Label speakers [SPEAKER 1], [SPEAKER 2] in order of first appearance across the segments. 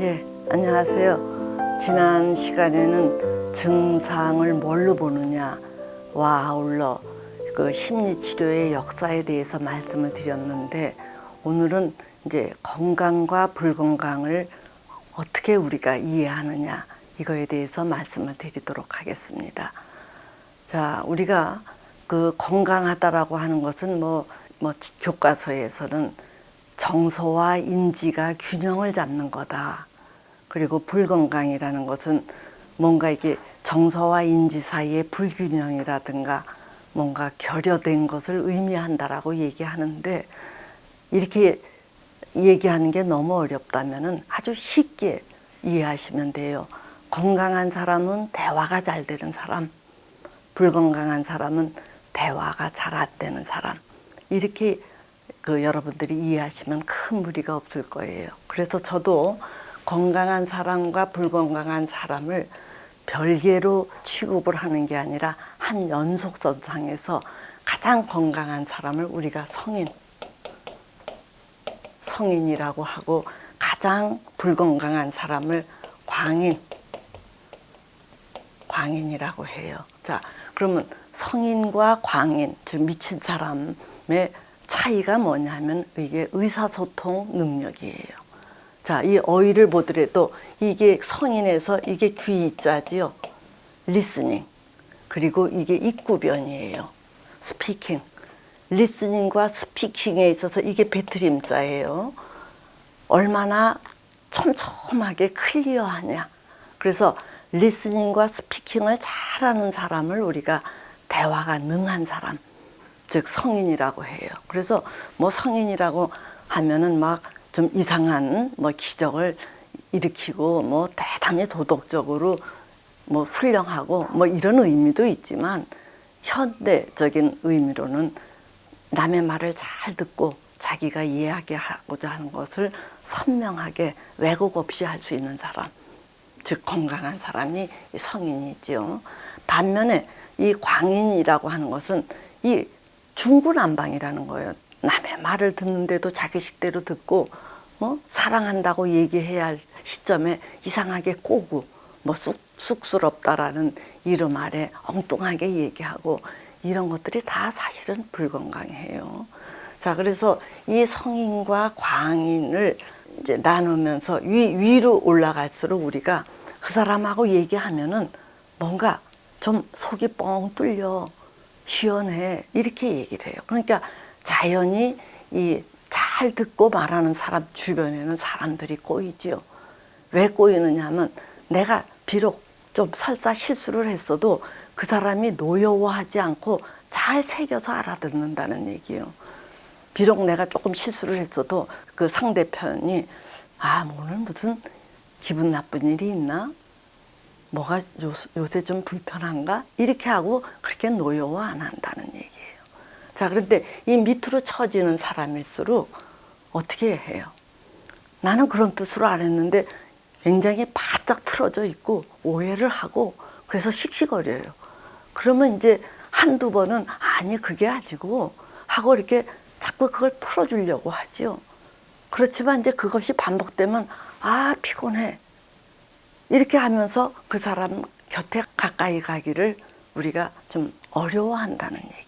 [SPEAKER 1] 예, 안녕하세요. 지난 시간에는 증상을 뭘로 보느냐와 아울러 그 심리치료의 역사에 대해서 말씀을 드렸는데, 오늘은 이제 건강과 불건강을 어떻게 우리가 이해하느냐, 이거에 대해서 말씀을 드리도록 하겠습니다. 자, 우리가 그 건강하다라고 하는 것은 교과서에서는 정서와 인지가 균형을 잡는 거다. 그리고 불건강이라는 것은 뭔가 이게 정서와 인지 사이의 불균형이라든가 뭔가 결여된 것을 의미한다라고 얘기하는데, 이렇게 얘기하는 게 너무 어렵다면은 아주 쉽게 이해하시면 돼요. 건강한 사람은 대화가 잘 되는 사람, 불건강한 사람은 대화가 잘 안 되는 사람, 이렇게 여러분들이 이해하시면 큰 무리가 없을 거예요. 그래서 저도 건강한 사람과 불건강한 사람을 별개로 취급을 하는 게 아니라 한 연속선상에서 가장 건강한 사람을 우리가 성인이라고 하고, 가장 불건강한 사람을 광인이라고 해요. 자, 그러면 성인과 광인, 즉 미친 사람의 차이가 뭐냐면 이게 의사소통 능력이에요. 자, 이 어휘를 보더라도 이게 성인에서 이게 귀자지요. 리스닝. 그리고 이게 입구변이에요. 스피킹. 리스닝과 스피킹에 있어서 이게 배트림자예요. 얼마나 촘촘하게 클리어하냐. 그래서 리스닝과 스피킹을 잘하는 사람을 우리가 대화가 능한 사람, 즉 성인이라고 해요. 그래서 성인이라고 하면은 막 좀 이상한 기적을 일으키고 대단히 도덕적으로 훌륭하고 이런 의미도 있지만, 현대적인 의미로는 남의 말을 잘 듣고 자기가 이해하게 하고자 하는 것을 선명하게 왜곡 없이 할 수 있는 사람, 즉 건강한 사람이 성인이죠. 반면에 이 광인이라고 하는 것은 이 중구난방이라는 거예요. 남의 말을 듣는데도 자기 식대로 듣고, 사랑한다고 얘기해야 할 시점에 이상하게 꼬고 쑥스럽다라는 이름 아래 엉뚱하게 얘기하고, 이런 것들이 다 사실은 불건강해요. 자, 그래서 이 성인과 광인을 이제 나누면서 위로 올라갈수록 우리가 그 사람하고 얘기하면은 뭔가 좀 속이 뻥 뚫려, 시원해, 이렇게 얘기를 해요. 그러니까 자연히 이 잘 듣고 말하는 사람 주변에는 사람들이 꼬이지요. 왜 꼬이느냐 하면, 내가 비록 좀 설사 실수를 했어도 그 사람이 노여워하지 않고 잘 새겨서 알아듣는다는 얘기예요. 비록 내가 조금 실수를 했어도 그 상대편이 오늘 무슨 기분 나쁜 일이 있나? 뭐가 요새 좀 불편한가? 이렇게 하고 그렇게 노여워 안 한다는 얘기예요. 자, 그런데 이 밑으로 처지는 사람일수록 어떻게 해요? 나는 그런 뜻으로 안 했는데 굉장히 바짝 틀어져 있고 오해를 하고, 그래서 씩씩거려요. 그러면 이제 한두 번은 아니 그게 아니고 하고 이렇게 자꾸 그걸 풀어주려고 하죠. 그렇지만 이제 그것이 반복되면 피곤해, 이렇게 하면서 그 사람 곁에 가까이 가기를 우리가 좀 어려워한다는 얘기예요.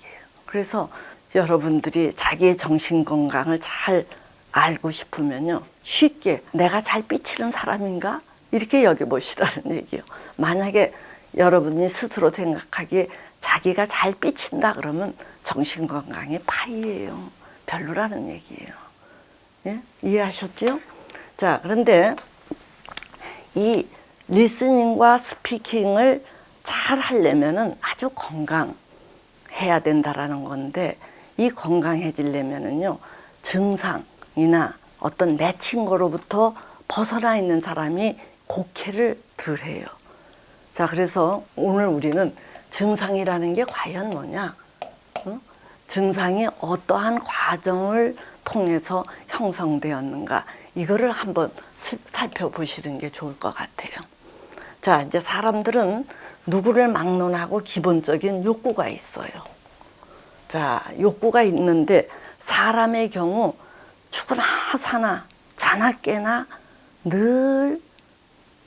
[SPEAKER 1] 그래서 여러분들이 자기의 정신건강을 잘 알고 싶으면요, 쉽게 내가 잘 삐치는 사람인가? 이렇게 여겨보시라는 얘기예요. 만약에 여러분이 스스로 생각하기에 자기가 잘 삐친다 그러면 정신건강이 파이예요. 별로라는 얘기예요. 예? 이해하셨죠? 자, 그런데 이 리스닝과 스피킹을 잘 하려면은 아주 건강해야 된다라는 건데, 이 건강해지려면은요, 증상이나 어떤 맺힌 거로부터 벗어나 있는 사람이 곡해를 덜 해요. 자, 그래서 오늘 우리는 증상이라는 게 과연 뭐냐? 증상이 어떠한 과정을 통해서 형성되었는가? 이거를 한번 살펴보시는 게 좋을 것 같아요. 자, 이제 사람들은 누구를 막론하고 기본적인 욕구가 있어요. 자, 욕구가 있는데 사람의 경우 죽으나 사나 자나 깨나 늘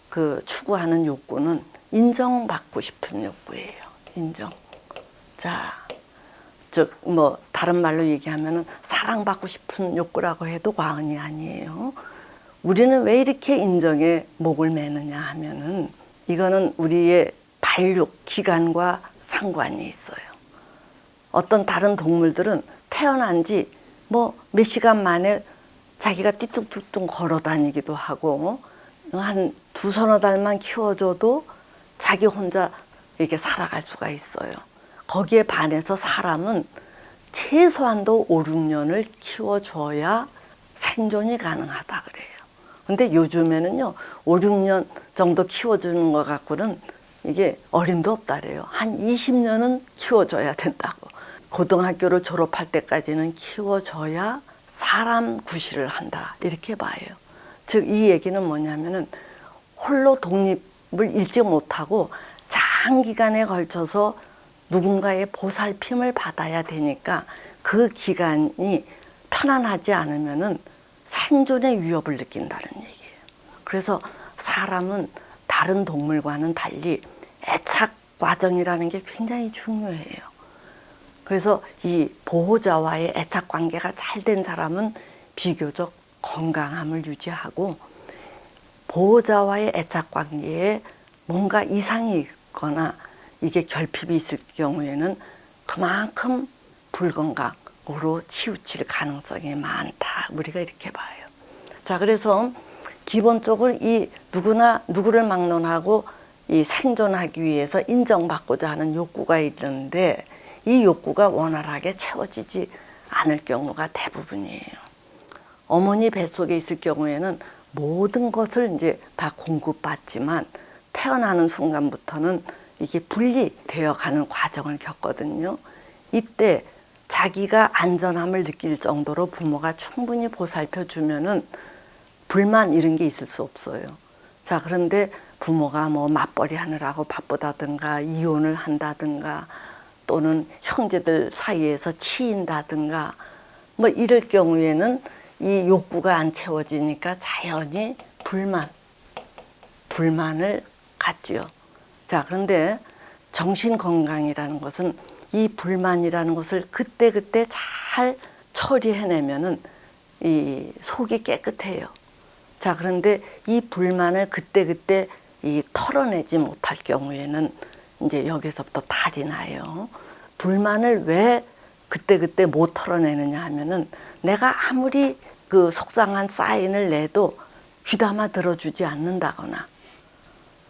[SPEAKER 1] 그 추구하는 욕구는 인정받고 싶은 욕구예요. 인정. 자, 즉 뭐 다른 말로 얘기하면은 사랑받고 싶은 욕구라고 해도 과언이 아니에요. 우리는 왜 이렇게 인정에 목을 매느냐 하면은 이거는 우리의 발육 기간과 상관이 있어요. 어떤 다른 동물들은 태어난 지 뭐 몇 시간 만에 자기가 띠뚱띠뚱 걸어 다니기도 하고 한 두서너 달만 키워줘도 자기 혼자 이렇게 살아갈 수가 있어요. 거기에 반해서 사람은 최소한도 5, 6년을 키워줘야 생존이 가능하다 그래요. 근데 요즘에는요, 5, 6년 정도 키워주는 것 갖고는 이게 어림도 없다 그래요. 한 20년은 키워줘야 된다고. 고등학교를 졸업할 때까지는 키워줘야 사람 구실을 한다. 이렇게 봐요. 즉, 이 얘기는 뭐냐면은 홀로 독립을 일찍 못하고 장기간에 걸쳐서 누군가의 보살핌을 받아야 되니까 그 기간이 편안하지 않으면은 생존의 위협을 느낀다는 얘기예요. 그래서 사람은 다른 동물과는 달리 애착 과정이라는 게 굉장히 중요해요. 그래서 이 보호자와의 애착 관계가 잘 된 사람은 비교적 건강함을 유지하고 보호자와의 애착 관계에 뭔가 이상이 있거나 이게 결핍이 있을 경우에는 그만큼 불건강으로 치우칠 가능성이 많다. 우리가 이렇게 봐요. 자, 그래서 기본적으로 이 누구나 누구를 막론하고 이 생존하기 위해서 인정받고자 하는 욕구가 있는데 이 욕구가 원활하게 채워지지 않을 경우가 대부분이에요. 어머니 뱃속에 있을 경우에는 모든 것을 이제 다 공급받지만 태어나는 순간부터는 이게 분리되어 가는 과정을 겪거든요. 이때 자기가 안전함을 느낄 정도로 부모가 충분히 보살펴 주면은 불만 이런 게 있을 수 없어요. 자, 그런데 부모가 뭐 맞벌이 하느라고 바쁘다든가 이혼을 한다든가 또는 형제들 사이에서 치인다든가 뭐 이럴 경우에는 이 욕구가 안 채워지니까 자연히 불만을 갖지요. 자, 그런데 정신건강이라는 것은 이 불만이라는 것을 그때그때 잘 처리해내면은 이 속이 깨끗해요. 자, 그런데 이 불만을 그때그때 이 털어내지 못할 경우에는 이제 여기서부터 탈이 나요. 불만을 왜 그때그때 못 털어내느냐 하면은 내가 아무리 그 속상한 사인을 내도 귀담아 들어주지 않는다거나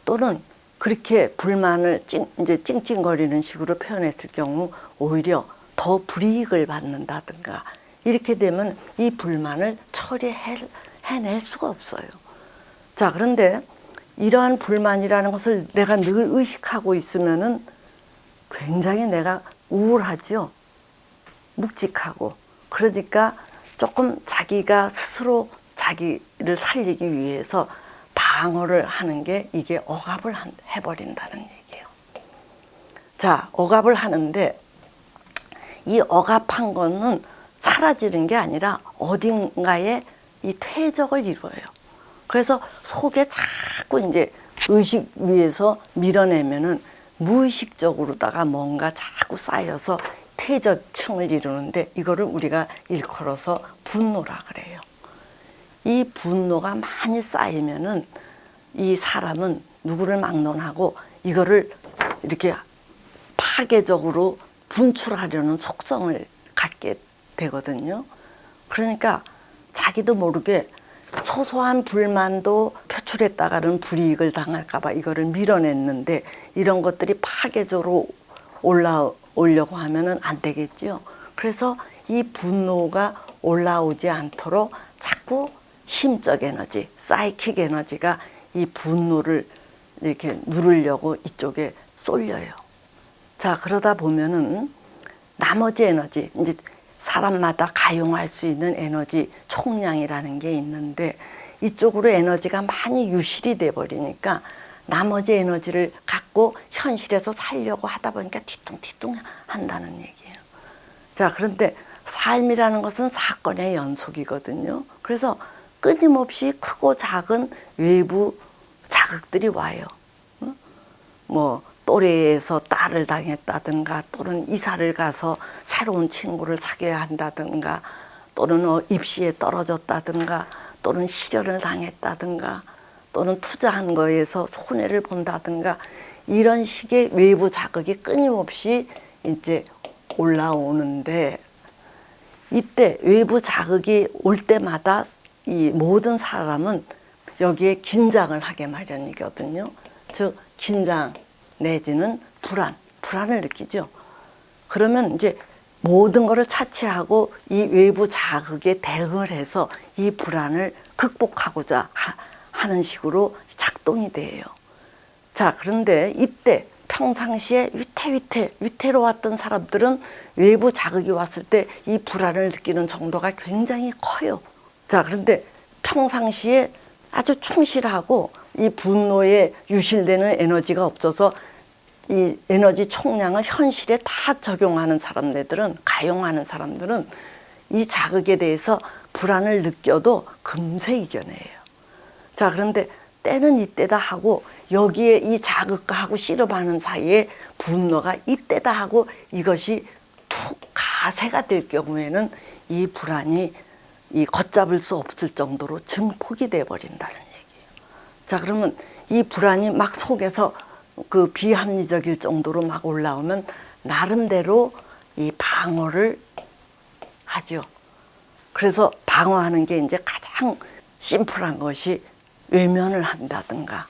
[SPEAKER 1] 또는 그렇게 불만을 이제 찡찡거리는 식으로 표현했을 경우 오히려 더 불이익을 받는다든가 이렇게 되면 이 불만을 처리해낼 수가 없어요. 자, 그런데 이러한 불만이라는 것을 내가 늘 의식하고 있으면은 굉장히 내가 우울하죠. 묵직하고. 그러니까 조금 자기가 스스로 자기를 살리기 위해서 방어를 하는 게 이게 억압을 해버린다는 얘기예요. 자, 억압을 하는데 이 억압한 거는 사라지는 게 아니라 어딘가에 이 퇴적을 이루어요. 그래서 속에 자꾸 이제 의식 위에서 밀어내면은 무의식적으로다가 뭔가 자꾸 쌓여서 퇴적층을 이루는데 이거를 우리가 일컬어서 분노라 그래요. 이 분노가 많이 쌓이면은 이 사람은 누구를 막론하고 이거를 이렇게 파괴적으로 분출하려는 속성을 갖게 되거든요. 그러니까 자기도 모르게 소소한 불만도 표출했다가는 불이익을 당할까봐 이거를 밀어냈는데 이런 것들이 파괴적으로 올라오려고 하면은 안 되겠죠. 그래서 이 분노가 올라오지 않도록 자꾸 심적 에너지, 사이킥 에너지가 이 분노를 이렇게 누르려고 이쪽에 쏠려요. 자, 그러다 보면은 나머지 에너지, 이제 사람마다 가용할 수 있는 에너지 총량이라는 게 있는데 이쪽으로 에너지가 많이 유실이 돼 버리니까 나머지 에너지를 갖고 현실에서 살려고 하다 보니까 뒤뚱뒤뚱 한다는 얘기예요. 자, 그런데 삶이라는 것은 사건의 연속이거든요. 그래서 끊임없이 크고 작은 외부 자극들이 와요. 뭐 또래에서 딸을 당했다든가, 또는 이사를 가서 새로운 친구를 사귀어야 한다든가, 또는 입시에 떨어졌다든가, 또는 실현을 당했다든가, 또는 투자한 거에서 손해를 본다든가, 이런 식의 외부 자극이 끊임없이 이제 올라오는데, 이때 외부 자극이 올 때마다 이 모든 사람은 여기에 긴장을 하게 마련이거든요. 즉 긴장 내지는 불안을 느끼죠. 그러면 이제 모든 것을 차치하고 이 외부 자극에 대응을 해서 이 불안을 극복하고자 하는 식으로 작동이 돼요. 자, 그런데 이때 평상시에 위태로웠던 사람들은 외부 자극이 왔을 때 이 불안을 느끼는 정도가 굉장히 커요. 자, 그런데 평상시에 아주 충실하고 이 분노에 유실되는 에너지가 없어서 이 에너지 총량을 현실에 다 적용하는 사람들은, 가용하는 사람들은 이 자극에 대해서 불안을 느껴도 금세 이겨내요. 자, 그런데 때는 이때다 하고 여기에 이 자극과 하고 씨름하는 사이에 분노가 이때다 하고 이것이 툭 가세가 될 경우에는 이 불안이 이 걷잡을 수 없을 정도로 증폭이 돼 버린다는 얘기예요. 자, 그러면 이 불안이 막 속에서 그 비합리적일 정도로 막 올라오면 나름대로 이 방어를 하죠. 그래서 방어하는 게 이제 가장 심플한 것이 외면을 한다든가,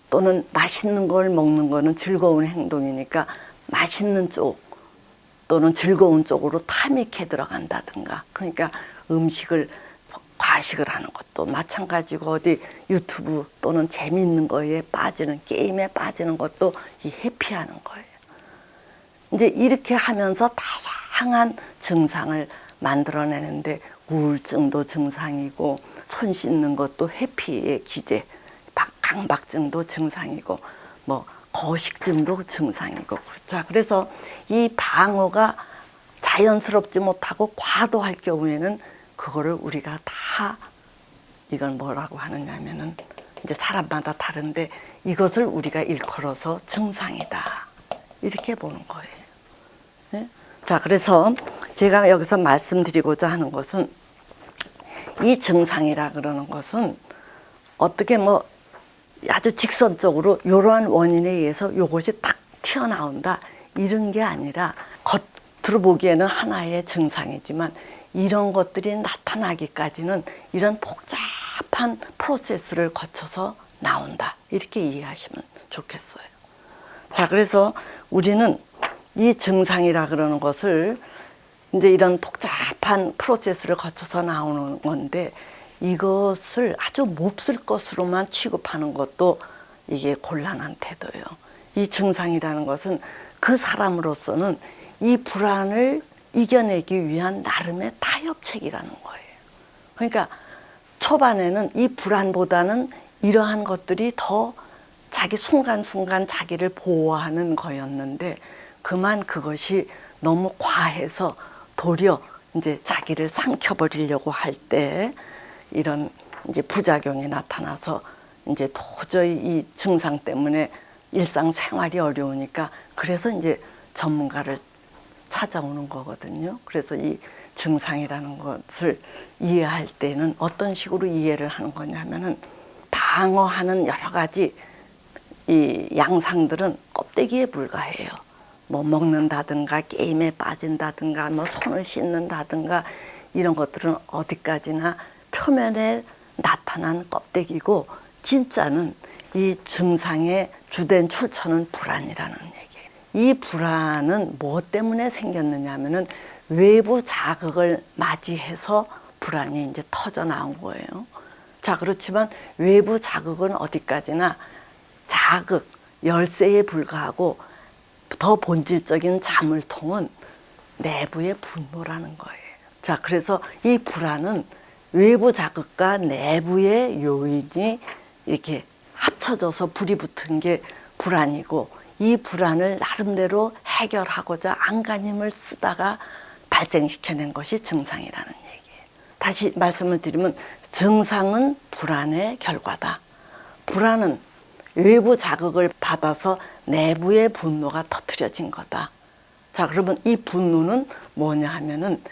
[SPEAKER 1] 또는 맛있는 걸 먹는 거는 즐거운 행동이니까 맛있는 쪽 또는 즐거운 쪽으로 타믹해 들어간다든가, 그러니까 음식을 과식을 하는 것도 마찬가지고, 어디 유튜브 또는 재미있는 거에 빠지는, 게임에 빠지는 것도 이 회피하는 거예요. 이제 이렇게 하면서 다양한 증상을 만들어내는데, 우울증도 증상이고, 손 씻는 것도 회피의 기제, 강박증도 증상이고, 뭐 거식증도 증상이고. 자, 그래서 이 방어가 자연스럽지 못하고 과도할 경우에는 그거를 우리가 다, 이건 뭐라고 하느냐면은 이제 사람마다 다른데, 이것을 우리가 일컬어서 증상이다, 이렇게 보는 거예요. 네? 자, 그래서 제가 여기서 말씀드리고자 하는 것은, 이 증상이라 그러는 것은 어떻게 뭐 아주 직선적으로 이러한 원인에 의해서 이것이 딱 튀어나온다, 이런 게 아니라, 겉으로 보기에는 하나의 증상이지만 이런 것들이 나타나기까지는 이런 복잡한 프로세스를 거쳐서 나온다, 이렇게 이해하시면 좋겠어요. 자, 그래서 우리는 이 증상이라 그러는 것을 이제 이런 복잡한 프로세스를 거쳐서 나오는 건데, 이것을 아주 몹쓸 것으로만 취급하는 것도 이게 곤란한 태도예요. 이 증상이라는 것은 그 사람으로서는 이 불안을 이겨내기 위한 나름의 타협책이라는 거예요. 그러니까 초반에는 이 불안보다는 이러한 것들이 더 자기 순간순간 자기를 보호하는 거였는데, 그만 그것이 너무 과해서 도리어 이제 자기를 삼켜버리려고 할 때 이런 이제 부작용이 나타나서 이제 도저히 이 증상 때문에 일상생활이 어려우니까, 그래서 이제 전문가를 찾아오는 거거든요. 그래서 이 증상이라는 것을 이해할 때는 어떤 식으로 이해를 하는 거냐면은, 방어하는 여러 가지 이 양상들은 껍데기에 불과해요. 뭐 먹는다든가, 게임에 빠진다든가, 뭐 손을 씻는다든가, 이런 것들은 어디까지나 표면에 나타난 껍데기고, 진짜는 이 증상의 주된 출처는 불안이라는 얘기예요. 이 불안은 무엇 때문에 생겼느냐 하면은 외부 자극을 맞이해서 불안이 이제 터져 나온 거예요. 자, 그렇지만 외부 자극은 어디까지나 자극, 열쇠에 불과하고, 더 본질적인 자물통은 내부의 분노라는 거예요. 자, 그래서 이 불안은 외부 자극과 내부의 요인이 이렇게 합쳐져서 불이 붙은 게 불안이고, 이 불안을 나름대로 해결하고자 안간힘을 쓰다가 발생시켜낸 것이 증상이라는 얘기예요. 다시 말씀을 드리면, 증상은 불안의 결과다. 불안은 외부 자극을 받아서 내부의 분노가 터뜨려진 거다. 자, 그러면 이 분노는 뭐냐 하면은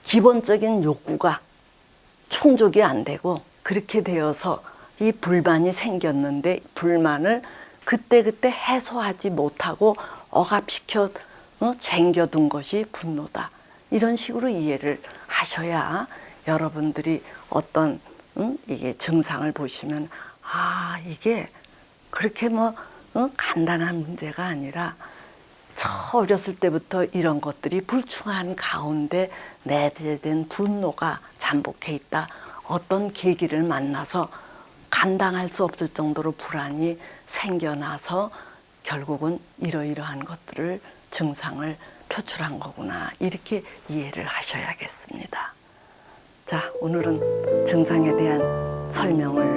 [SPEAKER 1] 기본적인 욕구가 충족이 안 되고 그렇게 되어서 이 불만이 생겼는데 불만을 그때그때 해소하지 못하고 억압시켜 쟁겨둔 것이 분노다. 이런 식으로 이해를 하셔야 여러분들이 어떤 이게 증상을 보시면 이게 그렇게 간단한 문제가 아니라 어렸을 때부터 이런 것들이 불충한 가운데 내재된 분노가 잠복해 있다. 어떤 계기를 만나서 감당할 수 없을 정도로 불안이 생겨나서 결국은 이러이러한 것들을 증상을 표출한 거구나. 이렇게 이해를 하셔야겠습니다. 자, 오늘은 증상에 대한 설명을